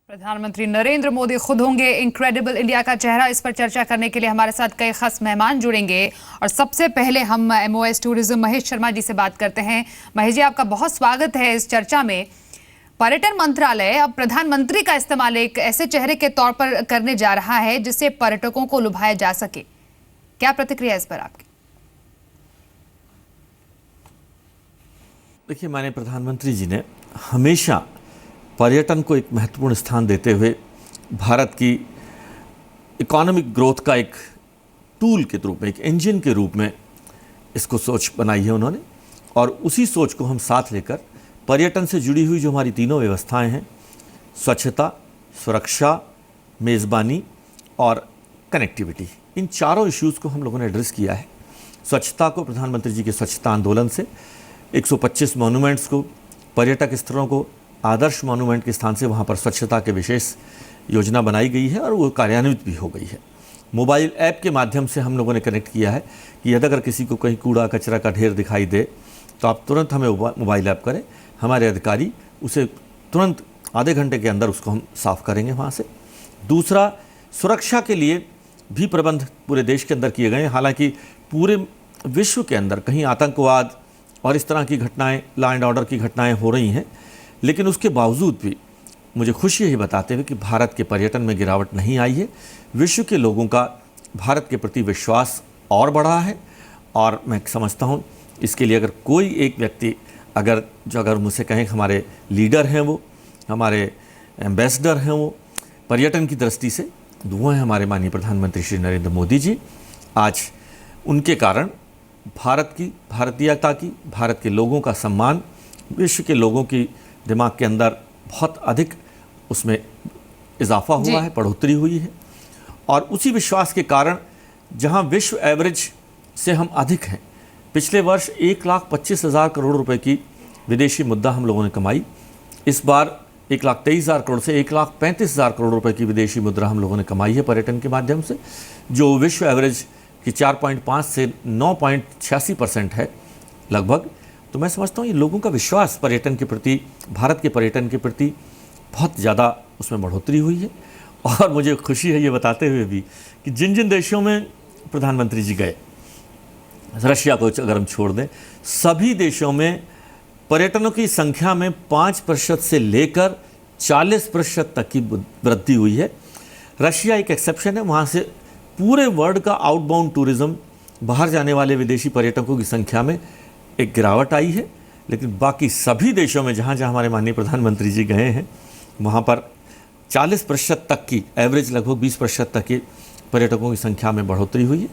प्रधानमंत्री नरेंद्र मोदी खुद होंगे इनक्रेडिबल इंडिया का चेहरा। इस पर चर्चा करने के लिए हमारे साथ कई खास मेहमान जुड़ेंगे और सबसे पहले हम MOS टूरिज्म महेश शर्मा जी से बात करते हैं। महेश जी, आपका बहुत स्वागत है इस चर्चा में। पर्यटन मंत्रालय अब प्रधानमंत्री का इस्तेमाल एक ऐसे चेहरे के तौर पर करने जा रहा है जिससे पर्यटकों को लुभाया जा सके। क्या प्रतिक्रिया इस पर आपकी? देखिए, माननीय प्रधानमंत्री जी ने हमेशा पर्यटन को एक महत्वपूर्ण स्थान देते हुए भारत की इकोनॉमिक ग्रोथ का एक टूल के रूप में, एक इंजन के रूप में इसको सोच बनाई है उन्होंने। और उसी सोच को हम साथ लेकर पर्यटन से जुड़ी हुई जो हमारी तीनों व्यवस्थाएं हैं, स्वच्छता, सुरक्षा, मेज़बानी और कनेक्टिविटी, इन चारों इश्यूज़ को हम लोगों ने एड्रेस किया है। स्वच्छता को प्रधानमंत्री जी के स्वच्छता आंदोलन से 125 मॉन्यूमेंट्स को, पर्यटक स्थलों को आदर्श मॉन्यूमेंट के स्थान से वहाँ पर स्वच्छता के विशेष योजना बनाई गई है और वो कार्यान्वित भी हो गई है। मोबाइल ऐप के माध्यम से हम लोगों ने कनेक्ट किया है कि यदि अगर किसी को कहीं कूड़ा कचरा का ढेर दिखाई दे तो आप तुरंत हमें मोबाइल ऐप करें, हमारे अधिकारी उसे तुरंत आधे घंटे के अंदर उसको हम साफ़ करेंगे वहाँ से। दूसरा, सुरक्षा के लिए भी प्रबंध पूरे देश के अंदर किए गए हैं। हालांकि पूरे विश्व के अंदर कहीं आतंकवाद और इस तरह की घटनाएं, लॉ एंड ऑर्डर की घटनाएं हो रही हैं, लेकिन उसके बावजूद भी मुझे खुशी यही बताते हुए कि भारत के पर्यटन में गिरावट नहीं आई है। विश्व के लोगों का भारत के प्रति विश्वास और बढ़ा है। और मैं समझता हूँ इसके लिए अगर कोई एक व्यक्ति अगर मुझसे कहें हमारे लीडर हैं, वो हमारे एम्बेसडर हैं, वो पर्यटन की दृष्टि से, वो हैं हमारे माननीय प्रधानमंत्री श्री नरेंद्र मोदी जी। आज उनके कारण भारत की, भारतीयता की, भारत के लोगों का सम्मान विश्व के लोगों की दिमाग के अंदर बहुत अधिक उसमें इजाफा हुआ है, बढ़ोतरी हुई है। और उसी विश्वास के कारण जहां विश्व एवरेज से हम अधिक हैं, पिछले वर्ष 1,25,000 करोड़ रुपए की विदेशी मुद्रा हम लोगों ने कमाई। इस बार 1,23,000 करोड़ से 1,35,000 करोड़ रुपए की विदेशी मुद्रा हम लोगों ने कमाई है पर्यटन के माध्यम से, जो विश्व एवरेज की 4.5 से 9.86% है लगभग। तो मैं समझता हूँ ये लोगों का विश्वास पर्यटन के प्रति, भारत के पर्यटन के प्रति बहुत ज़्यादा उसमें बढ़ोतरी हुई है। और मुझे खुशी है ये बताते हुए भी कि जिन जिन देशों में प्रधानमंत्री जी गए, रशिया को अगर हम छोड़ दें, सभी देशों में पर्यटनों की संख्या में 5% से लेकर 40% तक की वृद्धि हुई है। रशिया एक एक्सेप्शन है, वहाँ से पूरे वर्ल्ड का आउटबाउंड टूरिज़्म, बाहर जाने वाले विदेशी पर्यटकों की संख्या में एक गिरावट आई है। लेकिन बाकी सभी देशों में जहाँ जहाँ हमारे माननीय प्रधानमंत्री जी गए हैं, वहाँ पर 40% तक की, एवरेज लगभग 20% तक की पर्यटकों की संख्या में बढ़ोतरी हुई है।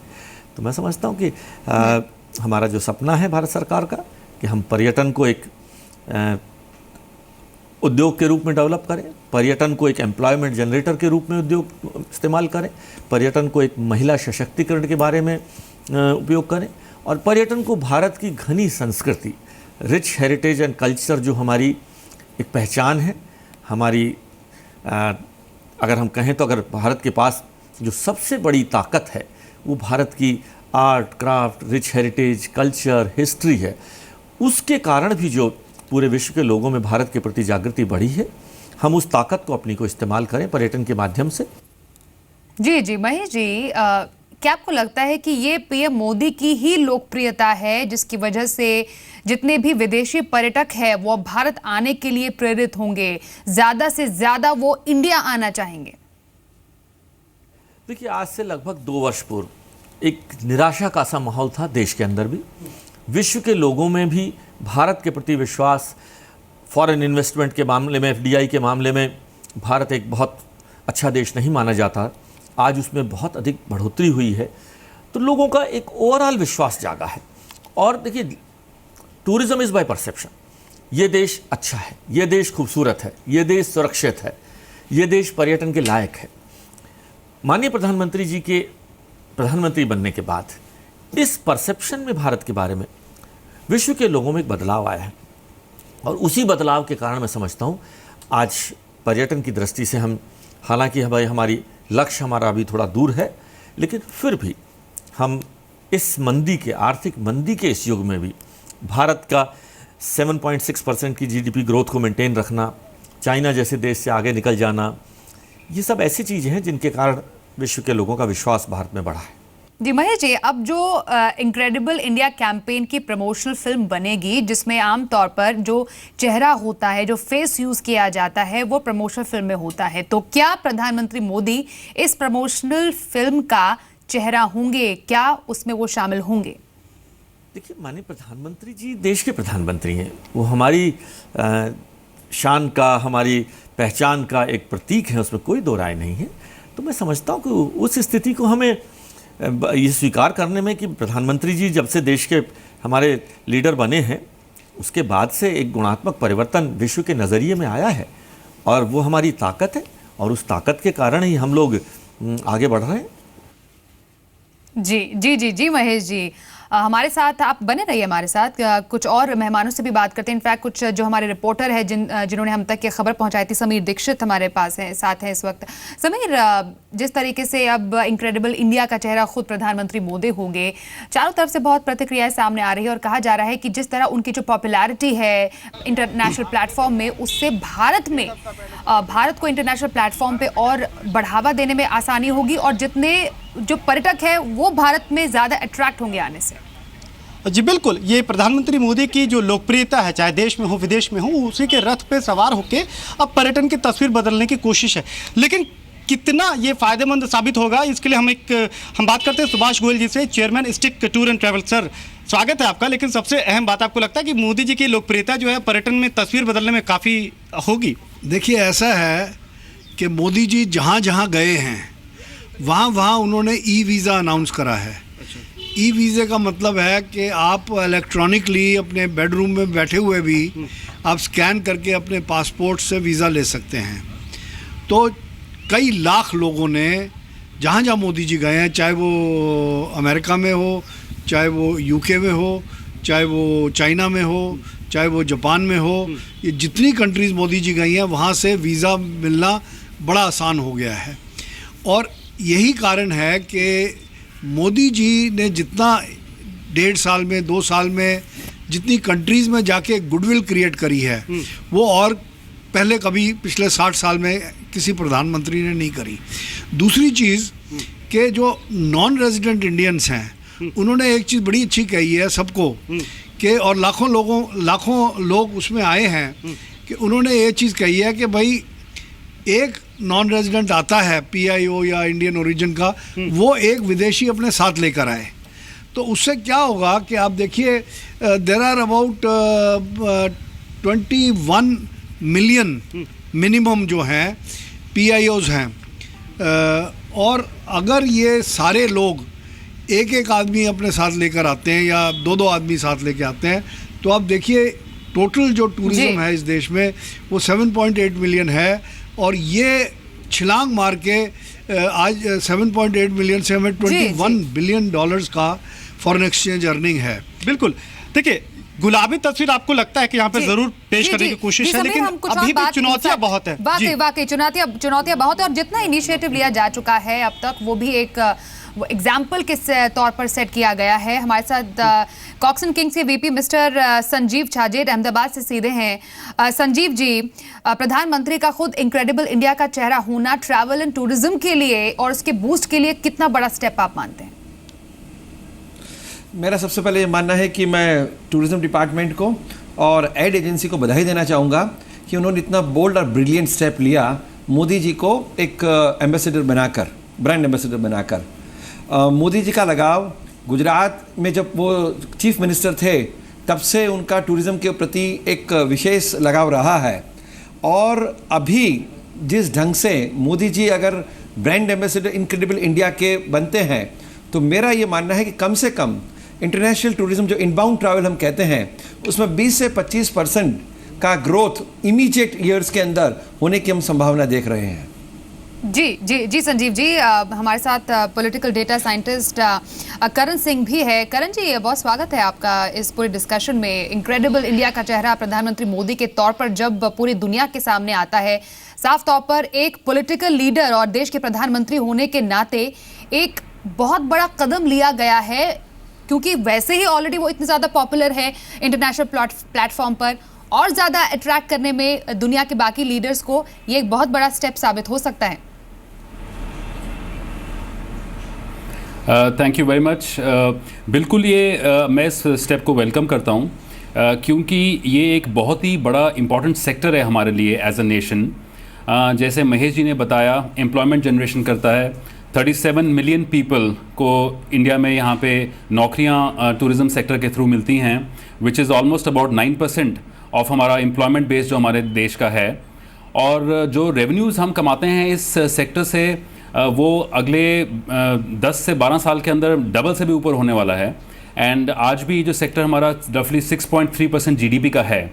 तो मैं समझता हूँ कि हमारा जो सपना है भारत सरकार का कि हम पर्यटन को एक उद्योग के रूप में डेवलप करें, पर्यटन को एक एम्प्लॉयमेंट जनरेटर के रूप में उद्योग इस्तेमाल करें, पर्यटन को एक महिला सशक्तिकरण के बारे में उपयोग करें, और पर्यटन को भारत की घनी संस्कृति, रिच हेरिटेज एंड कल्चर, जो हमारी एक पहचान है, हमारी अगर हम कहें तो अगर भारत के पास जो सबसे बड़ी ताकत है वो भारत की art, craft, rich heritage, culture, history है। उसके कारण भी जो पूरे विश्व के लोगों में भारत के प्रति जागृति बढ़ी है, हम उस ताकत को अपनी को इस्तेमाल करें पर्यटन के माध्यम से। जी महेश जी, क्या आपको लगता है कि ये PM मोदी की ही लोकप्रियता है जिसकी वजह से जितने भी विदेशी पर्यटक हैं वो भारत आने के लिए प्रेरित होंगे, ज्यादा से ज्यादा वो इंडिया आना चाहेंगे? देखिए, आज से लगभग 2 वर्ष पूर्व एक निराशा का सा माहौल था देश के अंदर भी, विश्व के लोगों में भी भारत के प्रति विश्वास, फॉरेन इन्वेस्टमेंट के मामले में, FDI के मामले में भारत एक बहुत अच्छा देश नहीं माना जाता। आज उसमें बहुत अधिक बढ़ोतरी हुई है, तो लोगों का एक ओवरऑल विश्वास जागा है। और देखिए, टूरिज्म इज़ बाय परसेप्शन। ये देश अच्छा है, ये देश खूबसूरत है, ये देश सुरक्षित है, ये देश पर्यटन के लायक है। माननीय प्रधानमंत्री जी के प्रधानमंत्री बनने के बाद इस परसेप्शन में भारत के बारे में विश्व के लोगों में एक बदलाव आया है। और उसी बदलाव के कारण मैं समझता हूँ आज पर्यटन की दृष्टि से हम, हालांकि भाई हमारी लक्ष्य हमारा अभी थोड़ा दूर है, लेकिन फिर भी हम इस मंदी के, आर्थिक मंदी के इस युग में भी भारत का 7.6% की GDP ग्रोथ को मेंटेन रखना, चाइना जैसे देश से आगे निकल जाना, ये सब ऐसी चीज़ें हैं जिनके कारण विश्व के लोगों का विश्वास भारत में बढ़ा है। जी महेश जी, अब जो इनक्रेडिबल इंडिया कैंपेन की प्रमोशनल फिल्म बनेगी, जिसमें आमतौर पर जो चेहरा होता है, जो फेस यूज किया जाता है, वो प्रमोशनल फिल्म में होता है, तो क्या प्रधानमंत्री मोदी इस प्रमोशनल फिल्म का चेहरा होंगे? क्या उसमें वो शामिल होंगे? देखिए, माननीय प्रधानमंत्री जी देश के प्रधानमंत्री हैं, वो हमारी शान का, हमारी पहचान का एक प्रतीक है, उसमें कोई दो राय नहीं है। तो मैं समझता हूँ कि उस स्थिति को हमें ये स्वीकार करने में कि प्रधानमंत्री जी जब से देश के हमारे लीडर बने हैं, उसके बाद से एक गुणात्मक परिवर्तन विश्व के नज़रिए में आया है, और वो हमारी ताकत है, और उस ताकत के कारण ही हम लोग आगे बढ़ रहे हैं। जी जी जी जी महेश जी, हमारे साथ आप बने रहिए हमारे साथ, कुछ और मेहमानों से भी बात करते हैं। इनफैक्ट कुछ जो हमारे रिपोर्टर है जिन्होंने हम तक ये खबर पहुंचाई थी, समीर दीक्षित हमारे पास है, साथ हैं इस वक्त। समीर, जिस तरीके से अब इनक्रेडिबल इंडिया का चेहरा खुद प्रधानमंत्री मोदी होंगे, चारों तरफ से बहुत प्रतिक्रियाएं सामने आ रही है, और कहा जा रहा है कि जिस तरह उनकी जो पॉपुलैरिटी है इंटरनेशनल प्लेटफॉर्म में, उससे भारत को इंटरनेशनल प्लेटफॉर्म पे और बढ़ावा देने में आसानी होगी, और जितने जो पर्यटक है वो भारत में ज़्यादा अट्रैक्ट होंगे आने से। जी बिल्कुल, ये प्रधानमंत्री मोदी की जो लोकप्रियता है, चाहे देश में हो विदेश में हो, उसी के रथ पे सवार होकर अब पर्यटन की तस्वीर बदलने की कोशिश है। लेकिन कितना ये फायदेमंद साबित होगा, इसके लिए हम बात करते हैं सुभाष गोयल जी से, chairman stick tour and travel. Sir, स्वागत है आपका। लेकिन सबसे अहम बात, आपको लगता है कि मोदी जी की लोकप्रियता जो है पर्यटन में तस्वीर बदलने में काफ़ी होगी? देखिए, ऐसा है कि मोदी जी जहाँ जहाँ गए हैं वहाँ उन्होंने ई वीज़ा अनाउंस करा है। ई वीज़े का मतलब है कि आप इलेक्ट्रॉनिकली अपने बेडरूम में बैठे हुए भी आप स्कैन करके अपने पासपोर्ट से वीज़ा ले सकते हैं। तो कई लाख लोगों ने जहाँ जहाँ मोदी जी गए हैं, चाहे वो अमेरिका में हो, चाहे वो यूके में हो, चाहे वो चाइना में हो, चाहे वो जापान में हो, ये जितनी कंट्रीज़ मोदी जी गई हैं वहाँ से वीज़ा मिलना बड़ा आसान हो गया है। और यही कारण है कि मोदी जी ने जितना 1.5 साल में 2 साल में जितनी कंट्रीज़ में जाके गुडविल क्रिएट करी है, वो और पहले कभी पिछले 60 साल में किसी प्रधानमंत्री ने नहीं करी। दूसरी चीज़ कि जो नॉन रेजिडेंट इंडियंस हैं, उन्होंने एक चीज़ बड़ी अच्छी कही है सबको, कि और लाखों लोग उसमें आए हैं, कि उन्होंने ये चीज़ कही है कि भाई एक नॉन रेजिडेंट आता है PIO या इंडियन ओरिजिन का, वो एक विदेशी अपने साथ लेकर आए, तो उससे क्या होगा कि आप देखिए there are about 21 million minimum जो हैं PIOs हैं, और अगर ये सारे लोग एक आदमी अपने साथ लेकर आते हैं या 2 आदमी साथ लेकर आते हैं, तो आप देखिए टोटल जो टूरिज्म है इस देश में वो 7.8 मिलियन है, और ये छलांग मार के आज 7.8 मिलियन से हमें 21 बिलियन डॉलर्स का फॉरेन एक्सचेंज अर्निंग है। बिल्कुल, देखिए गुलाबी तस्वीर आपको लगता है कि यहाँ पे जरूर पेश करने की कोशिश है, लेकिन अभी भी चुनौतियां बहुत है। वाकई चुनौतियां बहुत है, और जितना इनिशिएटिव लिया जा चुका है अब तक, वो भी एक एग्जाम्पल के तौर पर सेट किया गया है। हमारे साथ कॉक्सन किंग्स के VP मिस्टर संजीव छाजेड अहमदाबाद से सीधे हैं। संजीव जी, प्रधानमंत्री का खुद इनक्रेडिबल इंडिया का चेहरा होना ट्रैवल एंड टूरिज्म के लिए और उसके बूस्ट के लिए कितना बड़ा स्टेप आप मानते हैं? मेरा सबसे पहले ये मानना है कि मैं टूरिज्म डिपार्टमेंट को और एड एजेंसी को बधाई देना चाहूँगा कि उन्होंने इतना बोल्ड और ब्रिलियंट स्टेप लिया मोदी जी को एक एम्बेसडर बनाकर, ब्रांड एम्बेसडर बनाकर। मोदी जी का लगाव गुजरात में जब वो चीफ मिनिस्टर थे तब से उनका टूरिज़्म के प्रति एक विशेष लगाव रहा है, और अभी जिस ढंग से मोदी जी अगर ब्रांड एम्बेसडर इनक्रेडिबल इंडिया के बनते हैं, तो मेरा ये मानना है कि कम से कम इंटरनेशनल टूरिज़्म जो इनबाउंड ट्रैवल हम कहते हैं, उसमें 20 से 25% का ग्रोथ इमीडिएट ईयर्स के अंदर होने की हम संभावना देख रहे हैं। जी जी जी संजीव जी, हमारे साथ political data scientist Karan Singh भी है। करण जी, बहुत स्वागत है आपका इस पूरे डिस्कशन में। इनक्रेडिबल इंडिया का चेहरा प्रधानमंत्री मोदी के तौर पर जब पूरी दुनिया के सामने आता है, साफ तौर पर एक पॉलिटिकल लीडर और देश के प्रधानमंत्री होने के नाते एक बहुत बड़ा कदम लिया गया है, क्योंकि वैसे ही ऑलरेडी वो इतने ज़्यादा पॉपुलर है इंटरनेशनल प्लेटफॉर्म पर, और ज़्यादा अट्रैक्ट करने में दुनिया के बाकी लीडर्स को ये एक बहुत बड़ा स्टेप साबित हो सकता है? Thank you very much. बिल्कुल ये मैं इस स्टेप को वेलकम करता हूँ क्योंकि ये एक बहुत ही बड़ा इम्पॉर्टेंट सेक्टर है हमारे लिए एज अ नेशन। जैसे महेश जी ने बताया, एम्प्लॉयमेंट जनरेशन करता है। 37 मिलियन पीपल को इंडिया में यहाँ पे नौकरियाँ टूरिज़्म सेक्टर के थ्रू मिलती हैं, which is almost about 9% of हमारा एम्प्लॉयमेंट बेस जो हमारे देश का है। और जो रेवेन्यूज़ हम कमाते हैं इस सेक्टर से वो अगले 10 से 12 साल के अंदर डबल से भी ऊपर होने वाला है। एंड आज भी जो सेक्टर हमारा रफली 6.3% जीडीपी का है,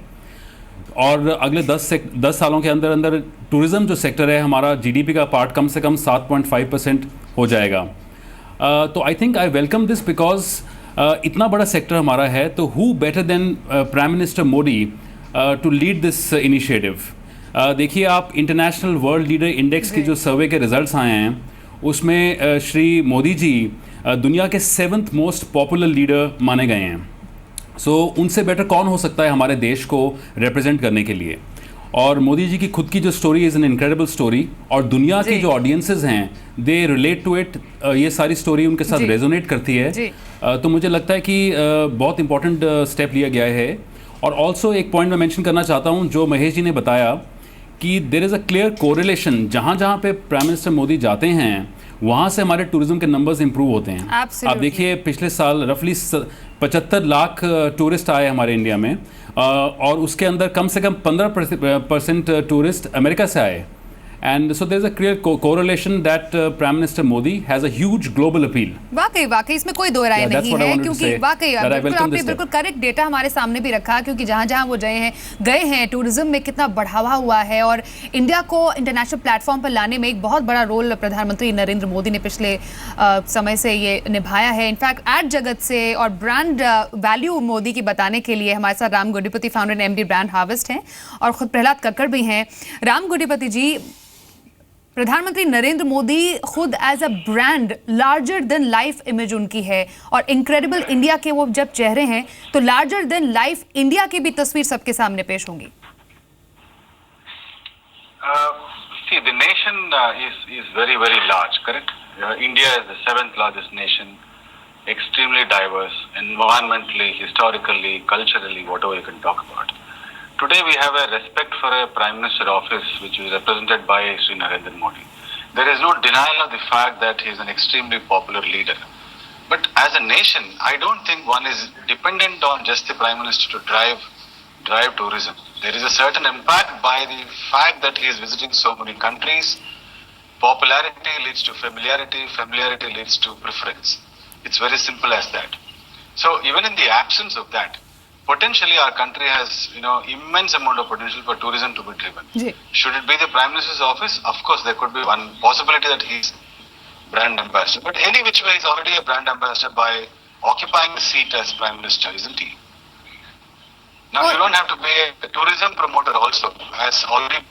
और अगले 10 सालों के अंदर अंदर टूरिज़्म जो सेक्टर है हमारा जीडीपी का पार्ट कम से कम 7.5% हो जाएगा। तो I think I welcome this because इतना बड़ा सेक्टर हमारा है, तो who better than prime minister Modi to lead this initiative. देखिए आप, इंटरनेशनल वर्ल्ड लीडर इंडेक्स की जो सर्वे के रिजल्ट्स आए हैं उसमें श्री मोदी जी दुनिया के 7th मोस्ट पॉपुलर लीडर माने गए हैं। सो उनसे बेटर कौन हो सकता है हमारे देश को रिप्रेजेंट करने के लिए। और मोदी जी की खुद की जो story is an incredible story, और दुनिया की जो ऑडियंसेस हैं दे रिलेट टू इट। ये सारी स्टोरी उनके साथ रेजोनेट करती है। तो मुझे लगता है कि बहुत इंपॉर्टेंट स्टेप लिया गया है। और ऑल्सो एक पॉइंट मैं मेंशन करना चाहता हूँ जो महेश जी ने बताया कि there is a clear correlation. जहाँ जहाँ पे प्राइम मिनिस्टर मोदी जाते हैं वहाँ से हमारे टूरिज्म के नंबर्स इंप्रूव होते हैं। आप देखिए पिछले साल रफली 75 लाख टूरिस्ट आए हमारे इंडिया में, और उसके अंदर कम से कम 15% टूरिस्ट अमेरिका से आए। And so there is a clear correlation that prime minister Modi has a huge global appeal. वाकई इसमें कोई दो राय नहीं है, क्योंकि वाकई आपने बिल्कुल करेक्ट डेटा हमारे सामने भी रखा, क्योंकि जहां जहां वो गए हैं टूरिज्म में कितना बढ़ावा हुआ है, और इंडिया को इंटरनेशनल प्लेटफॉर्म पर लाने में एक बहुत बड़ा रोल प्रधानमंत्री नरेंद्र मोदी ने पिछले समय से ये निभाया है। इनफैक्ट एड जगत से और ब्रांड वैल्यू मोदी की बताने के लिए हमारे साथ Ram Gudipati, founder and MD Brand Harvest हैं, और खुद प्रहलाद कक्कड़ भी हैं। राम गुडीपति जी, प्रधानमंत्री नरेंद्र मोदी खुद as a brand larger than life image उनकी है, और इनक्रेडिबल इंडिया के वो जब चेहरे हैं तो लार्जर देन लाइफ इंडिया की भी तस्वीर सबके सामने पेश होंगी। See, the nation is very, very large, correct? India is the 7th largest nation, extremely diverse, environmentally, historically, culturally, whatever you can talk about. Today we have a respect for a Prime Minister office which is represented by Sri Narendra Modi. There is no denial of the fact that he is an extremely popular leader. But as a nation, I don't think one is dependent on just the Prime Minister to drive tourism. There is a certain impact by the fact that he is visiting so many countries. Popularity leads to familiarity, familiarity leads to preference. It's very simple as that. So even in the absence of that, potentially our country has, immense amount of potential for tourism to be driven. Should it be the Prime Minister's office? Of course, there could be one possibility that he is brand ambassador. But any which way, he is already a brand ambassador by occupying the seat as Prime Minister, isn't he? Now, you don't have to be a tourism promoter also, as already.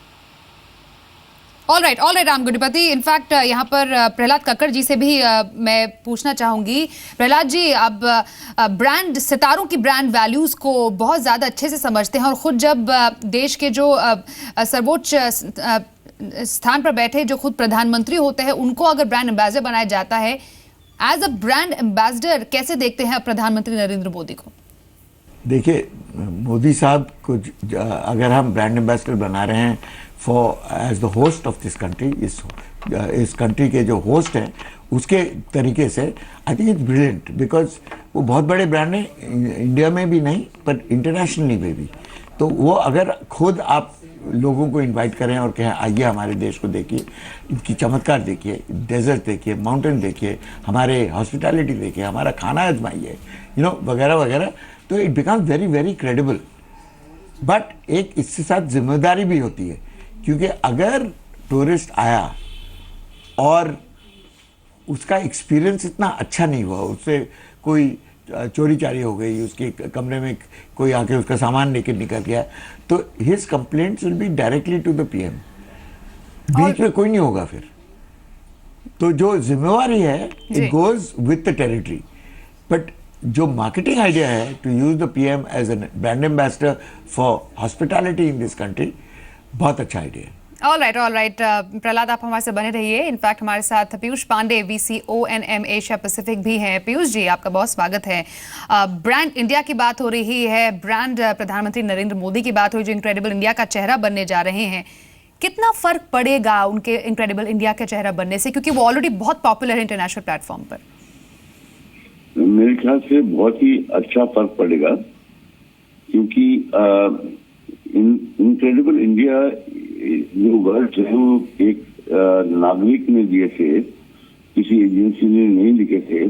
All right Ram Gudipati, in fact यहाँ पर प्रहलाद कक्कड़ जी से भी मैं पूछना चाहूँगी। प्रहलाद जी, आप brand सितारों की ब्रांड वैल्यूज़ को बहुत ज़्यादा अच्छे से समझते हैं, और ख़ुद जब देश के जो सर्वोच्च स्थान पर बैठे जो खुद प्रधानमंत्री होते हैं उनको अगर ब्रांड एम्बेसडर बनाया जाता है, एज अ ब्रांड एम्बेसडर कैसे देखते हैं प्रधानमंत्री नरेंद्र मोदी को? देखिए, मोदी साहब को अगर हम ब्रांड एम्बेसडर बना रहे हैं for as the host of this country, इस कंट्री के जो होस्ट हैं उसके तरीके से, I think it's brilliant, because वो बहुत बड़े ब्रांड हैं इंडिया में भी नहीं पर इंटरनेशनली में भी। तो वो अगर खुद आप लोगों को इनवाइट करें और कहें आइए हमारे देश को देखिए, इनकी चमत्कार देखिए, डेजर्ट देखिए, माउंटेन देखिए, हमारे हॉस्पिटैलिटी देखिए, हमारा खाना आजमाइए, वगैरह वगैरह, तो it becomes very very credible. But एक इसके साथ जिम्मेदारी भी होती है, क्योंकि अगर टूरिस्ट आया और उसका एक्सपीरियंस इतना अच्छा नहीं हुआ, उससे कोई चोरी चारी हो गई, उसके कमरे में कोई आके उसका सामान लेकर निकल गया, तो his complaints will be directly to the PM. बीच में कोई नहीं होगा फिर। तो जो जिम्मेवारी है it goes with the territory. But जो मार्केटिंग आइडिया है to use the PM as an brand ambassador for hospitality in this country, बहुत अच्छा आइडिया है। ऑल राइट प्रहलाद, आप हमारे से बने रहिए। इनफैक्ट हमारे साथ Piyush Pandey, VCONM Asia Pacific भी हैं। पीयूष जी, आपका बहुत स्वागत है। ब्रांड इंडिया की बात हो रही है, ब्रांड प्रधानमंत्री नरेंद्र मोदी की बात हो रही, जो इनक्रेडिबल इंडिया का चेहरा बनने जा रहे हैं। कितना फर्क पड़ेगा उनके इनक्रेडिबल इंडिया का चेहरा बनने से, क्योंकि वो ऑलरेडी बहुत पॉपुलर है इंटरनेशनल प्लेटफॉर्म पर? मेरे ख्याल से बहुत ही अच्छा फर्क पड़ेगा, क्योंकि इनक्रेडिबल इंडिया जो वर्ड है वो एक नागरिक ने दिए थे, किसी एजेंसी ने नहीं लिखे थे,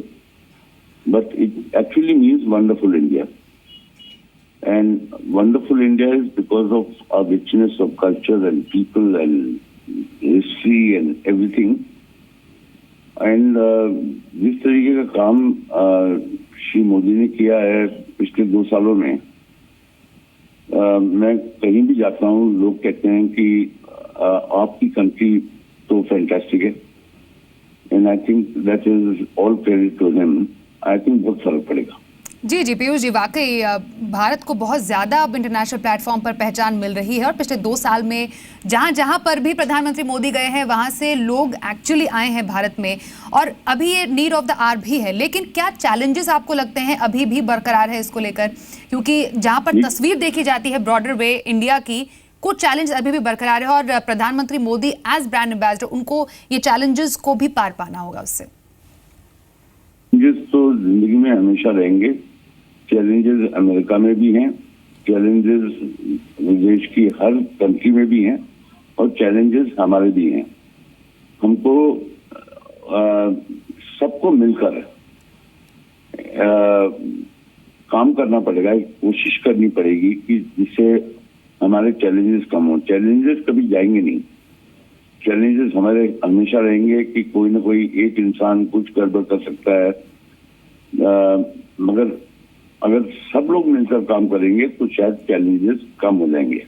but it actually means wonderful India. And wonderful India is because of our richness of culture and people and history and everything. And जिस तरीके का काम श्री मोदी ने किया है पिछले 2 सालों में, मैं कहीं भी जाता हूँ लोग कहते हैं कि आपकी कंट्री तो फैंटास्टिक है, and I think that is all credit to him. I think बहुत फर्क पड़ेगा। जी पीयूष जी, वाकई भारत को बहुत ज़्यादा अब इंटरनेशनल प्लेटफॉर्म पर पहचान मिल रही है, और पिछले 2 साल में जहां पर भी प्रधानमंत्री मोदी गए हैं वहां से लोग एक्चुअली आए हैं भारत में, और अभी ये नीड ऑफ द आवर भी है। लेकिन क्या चैलेंजेस आपको लगते हैं अभी भी बरकरार है इसको लेकर? क्योंकि जहां पर तस्वीर देखी जाती है ब्रॉडर वे इंडिया की, कुछ चैलेंज अभी भी बरकरार है, और प्रधानमंत्री मोदी एज ब्रांड एम्बेसडर उनको ये चैलेंजेस को भी पार पाना होगा उससे। तो जिंदगी में हमेशा रहेंगे। चैलेंजेस अमेरिका में भी हैं, चैलेंजेस विदेश की हर कंट्री में भी हैं, और चैलेंजेस हमारे भी हैं। हमको सबको मिलकर काम करना पड़ेगा, एक कोशिश करनी पड़ेगी कि जिससे हमारे चैलेंजेस कम हो। चैलेंजेस कभी जाएंगे नहीं, चैलेंजेस हमारे हमेशा रहेंगे कि कोई ना कोई एक इंसान कुछ गड़बड़ कर सकता है, मगर अगर सब लोग मिलकर काम करेंगे तो शायद चैलेंजेस कम हो जाएंगे।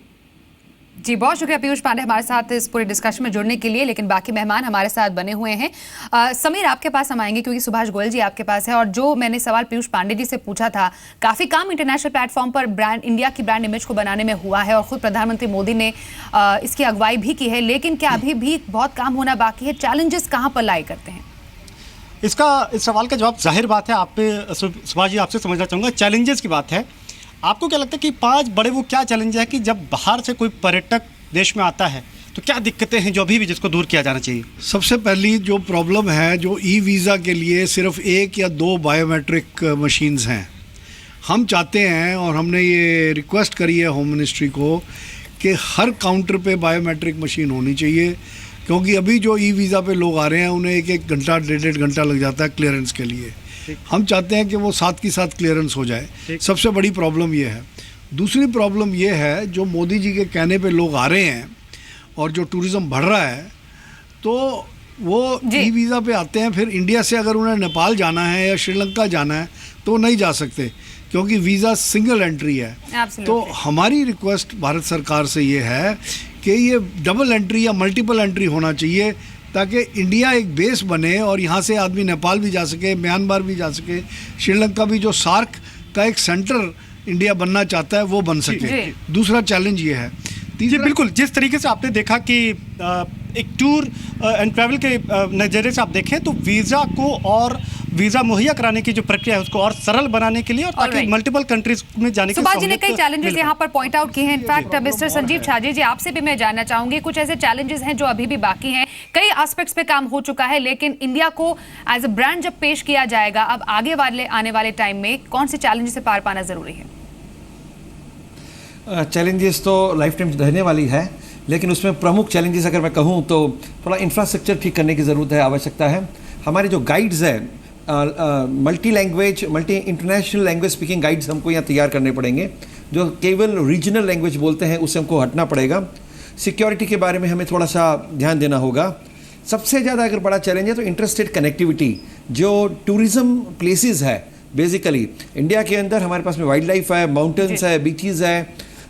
जी बहुत शुक्रिया पीयूष पांडे हमारे साथ इस पूरे डिस्कशन में जुड़ने के लिए। लेकिन बाकी मेहमान हमारे साथ बने हुए हैं। समीर, आपके पास हम आएंगे क्योंकि सुभाष गोयल जी आपके पास है, और जो मैंने सवाल पीयूष पांडे जी से पूछा था, काफ़ी काम इंटरनेशनल प्लेटफॉर्म पर ब्रांड इंडिया की ब्रांड इमेज को बनाने में हुआ है, और खुद प्रधानमंत्री मोदी ने इसकी अगुवाई भी की है। लेकिन क्या अभी भी बहुत काम होना बाकी है? चैलेंजेस कहाँ पर लाई करते हैं? इस सवाल का जवाब जाहिर बात है आप पे सुभाष जी आपसे समझना चाहूँगा। चैलेंजेस की बात है, आपको क्या लगता है कि 5 बड़े वो क्या चैलेंज है कि जब बाहर से कोई पर्यटक देश में आता है तो क्या दिक्कतें हैं जो अभी भी जिसको दूर किया जाना चाहिए? सबसे पहली जो प्रॉब्लम है, जो वीज़ा के लिए सिर्फ 1 या 2 बायोमेट्रिक मशीन्स हैं। हम चाहते हैं और हमने ये रिक्वेस्ट करी है होम मिनिस्ट्री को कि हर काउंटर पे बायोमेट्रिक मशीन होनी चाहिए, क्योंकि अभी जो वीज़ा पे लोग आ रहे हैं उन्हें 1-1 घंटा 1.5 घंटा लग जाता है क्लियरेंस के लिए। हम चाहते हैं कि वो साथ के साथ क्लियरेंस हो जाए। सबसे बड़ी प्रॉब्लम ये है। दूसरी प्रॉब्लम ये है, जो मोदी जी के कहने पे लोग आ रहे हैं और जो टूरिज़्म बढ़ रहा है, तो वो वीज़ा पे आते हैं, फिर इंडिया से अगर उन्हें नेपाल जाना है या श्रीलंका जाना है तो नहीं जा सकते, क्योंकि वीज़ा सिंगल एंट्री है। तो हमारी रिक्वेस्ट भारत सरकार से ये है कि ये डबल एंट्री या मल्टीपल एंट्री होना चाहिए, ताकि इंडिया एक बेस बने और यहाँ से आदमी नेपाल भी जा सके, म्यांमार भी जा सके, श्रीलंका भी, जो सार्क का एक सेंटर इंडिया बनना चाहता है वो बन सके। दूसरा चैलेंज ये है। जी बिल्कुल, जिस तरीके से आपने देखा कि एक टूर एंड ट्रैवल के नज़रिए से आप देखें तो वीज़ा को और वीज़ा मुहैया कराने की जो प्रक्रिया है उसको और सरल बनाने के लिए, और ताकि मल्टीपल कंट्रीज में जाने की सुभाष जी ने कई चैलेंजेस यहाँ पर पॉइंट आउट किए हैं। इनफैक्ट मिस्टर संजीव छाजे जी, आपसे भी मैं जानना चाहूंगी, कुछ ऐसे चैलेंजेस हैं जो अभी भी बाकी हैं? कई एस्पेक्ट्स पे काम हो चुका है, लेकिन इंडिया को एज अ ब्रांड जब पेश किया जाएगा, अब आने वाले टाइम में कौन से चैलेंजेस से पार पाना जरूरी है? चैलेंजेस तो लाइफ टाइम रहने वाली है, लेकिन उसमें प्रमुख चैलेंजेस अगर मैं कहूँ तो थोड़ा इंफ्रास्ट्रक्चर ठीक करने की ज़रूरत है, आवश्यकता है। हमारे जो गाइड्स हैं, multi language, multi international language speaking guides हमको यहाँ तैयार करने पड़ेंगे। जो केवल रीजनल लैंग्वेज बोलते हैं उससे हमको हटना पड़ेगा। सिक्योरिटी के बारे में हमें थोड़ा सा ध्यान देना होगा। सबसे ज़्यादा अगर बड़ा चैलेंज है तो इंटरस्टेट कनेक्टिविटी, जो टूरिज़्म प्लेसेस है बेसिकली इंडिया के अंदर, हमारे पास में वाइल्ड लाइफ है, माउंटेन्स है, बीचेस है,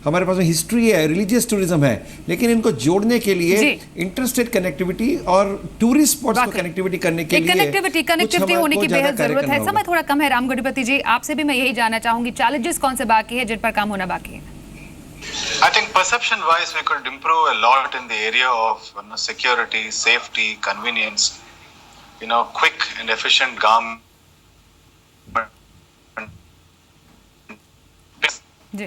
हमारे पास में हिस्ट्री है, रिलीजियस टूरिज्म है, लेकिन इनको जोड़ने के लिए जी। इंटरस्टेट कनेक्टिविटी और टूरिस्ट स्पॉट्स को वाकई। कनेक्टिविटी करने के लिए कनेक्टिविटी होने की बेहद जरूरत है। समय थोड़ा कम है। राम गढ़पति जी, आपसे भी मैं यही जानना चाहूंगी, चैलेंजेस कौन से बाकी है जिन पर काम होना बाकी है? I think perception-wise, we could improve a lot in the area of security, safety, convenience. Quick and efficient government. Ji